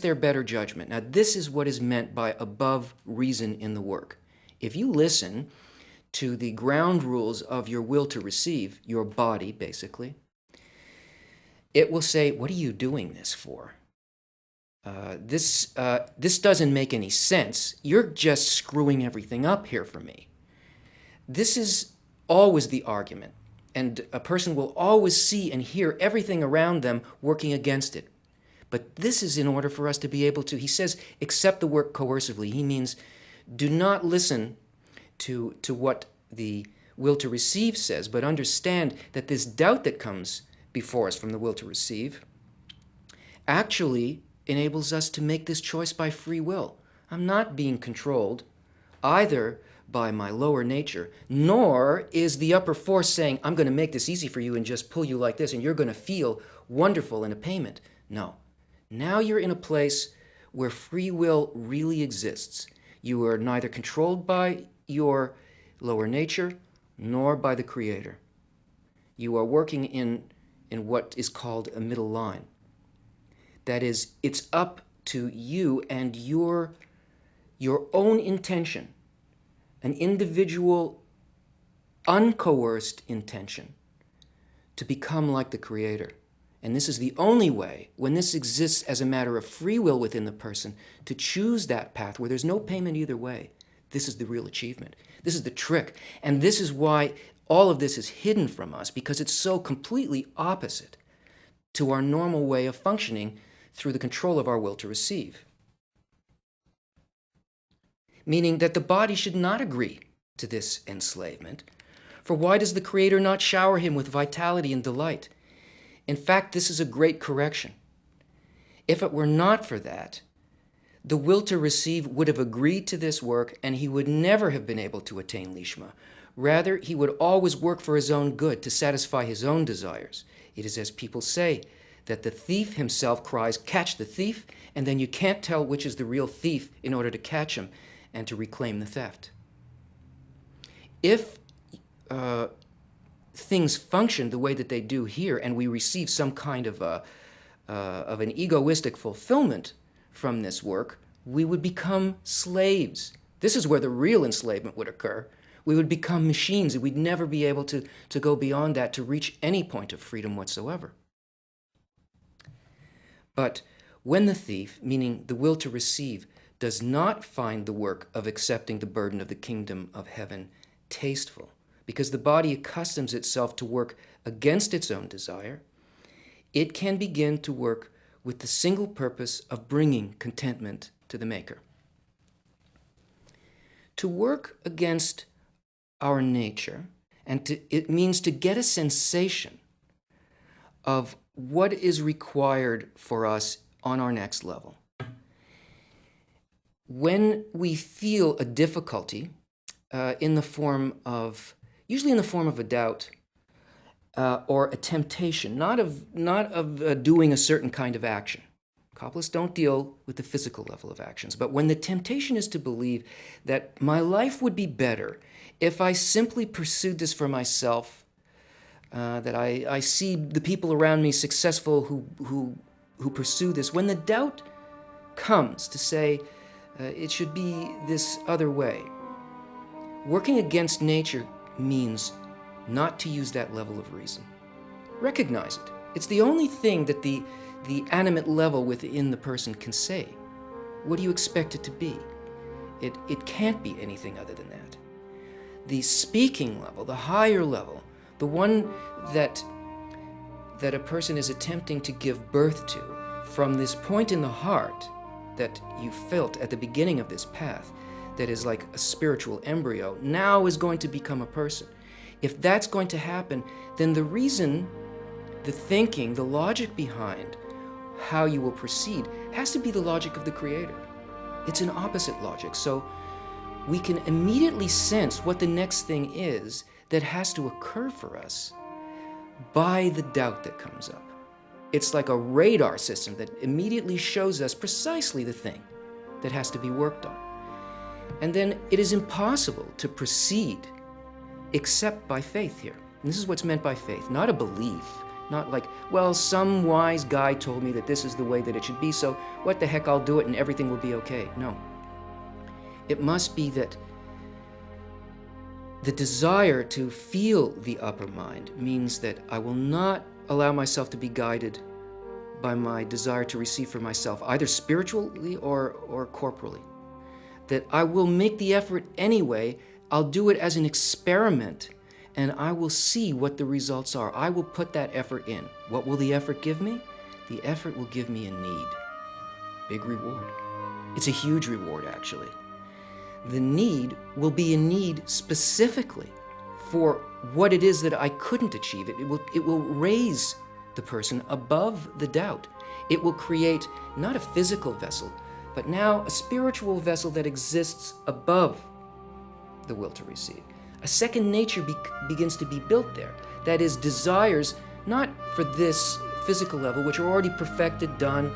their better judgment. Now, this is what is meant by above reason in the work. If you listen to the ground rules of your will to receive, your body, basically, it will say, what are you doing this for? This doesn't make any sense. You're just screwing everything up here for me. This is always the argument. And a person will always see and hear everything around them working against it. But this is in order for us to be able to, he says, accept the work coercively. He means do not listen to what the will to receive says, but understand that this doubt that comes before us from the will to receive actually enables us to make this choice by free will. I'm not being controlled either by my lower nature, nor is the upper force saying, I'm going to make this easy for you and just pull you like this and you're going to feel wonderful in a payment. No. Now you're in a place where free will really exists. You are neither controlled by your lower nature nor by the Creator. You are working in what is called a middle line. That is, it's up to you and your own intention, an individual, uncoerced intention to become like the Creator. And this is the only way, when this exists as a matter of free will within the person, to choose that path where there's no payment either way. This is the real achievement. This is the trick. And this is why all of this is hidden from us, because it's so completely opposite to our normal way of functioning through the control of our will to receive. Meaning that the body should not agree to this enslavement. For why does the Creator not shower him with vitality and delight? In fact, this is a great correction. If it were not for that, the will to receive would have agreed to this work and he would never have been able to attain Lishma. Rather, he would always work for his own good to satisfy his own desires. It is as people say, that the thief himself cries, catch the thief, and then you can't tell which is the real thief in order to catch him and to reclaim the theft. If things function the way that they do here, and we receive some kind of an egoistic fulfillment from this work, we would become slaves. This is where the real enslavement would occur. We would become machines, and we'd never be able to go beyond that to reach any point of freedom whatsoever. But when the thief, meaning the will to receive, does not find the work of accepting the burden of the kingdom of heaven tasteful, because the body accustoms itself to work against its own desire, it can begin to work with the single purpose of bringing contentment to the Maker. To work against our nature, it means to get a sensation of what is required for us on our next level. When we feel a difficulty usually in the form of a doubt or a temptation, not of doing a certain kind of action. Kabbalists don't deal with the physical level of actions, but when the temptation is to believe that my life would be better if I simply pursued this for myself, that I see the people around me successful who pursue this. When the doubt comes to say it should be this other way, working against nature means not to use that level of reason. Recognize it. It's the only thing that the animate level within the person can say. What do you expect it to be? It can't be anything other than that. The speaking level, the higher level, the one that a person is attempting to give birth to from this point in the heart that you felt at the beginning of this path, that is like a spiritual embryo, now is going to become a person. If that's going to happen, then the reason, the thinking, the logic behind how you will proceed has to be the logic of the Creator. It's an opposite logic. So we can immediately sense what the next thing is that has to occur for us by the doubt that comes up. It's like a radar system that immediately shows us precisely the thing that has to be worked on. And then it is impossible to proceed except by faith here. And this is what's meant by faith, not a belief, Not like, well, some wise guy told me that this is the way that it should be, so what the heck, I'll do it and everything will be okay. No. It must be that the desire to feel the upper mind means that I will not allow myself to be guided by my desire to receive for myself, either spiritually or corporally. That I will make the effort anyway. I'll do it as an experiment, and I will see what the results are. I will put that effort in. What will the effort give me? The effort will give me a need. Big reward. It's a huge reward, actually. The need will be a need specifically for what it is that I couldn't achieve. It will raise the person above the doubt. It will create not a physical vessel, but now a spiritual vessel that exists above the will to receive. A second nature begins to be built there. That is, desires not for this physical level, which are already perfected, done.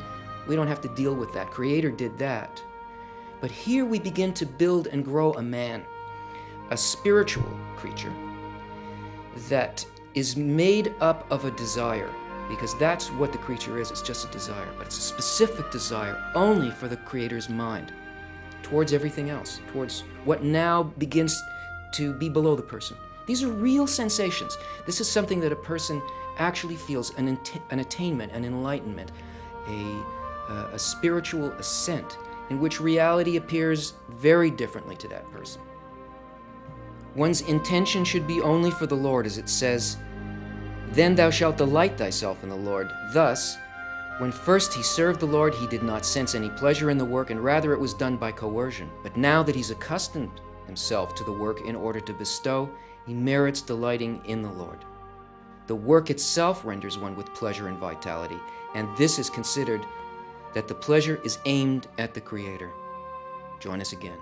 We don't have to deal with that. Creator did that. But here we begin to build and grow a man, a spiritual creature that is made up of a desire, because that's what the creature is. It's just a desire, but it's a specific desire only for the Creator's mind towards everything else, towards what now begins to be below the person. These are real sensations. This is something that a person actually feels, an attainment, an enlightenment, a spiritual ascent in which reality appears very differently to that person. One's intention should be only for the Lord, as it says, "Then thou shalt delight thyself in the Lord." Thus, when first he served the Lord, he did not sense any pleasure in the work, and rather it was done by coercion. But now that he's accustomed himself to the work in order to bestow, he merits delighting in the Lord. The work itself renders one with pleasure and vitality, and this is considered that the pleasure is aimed at the Creator. Join us again.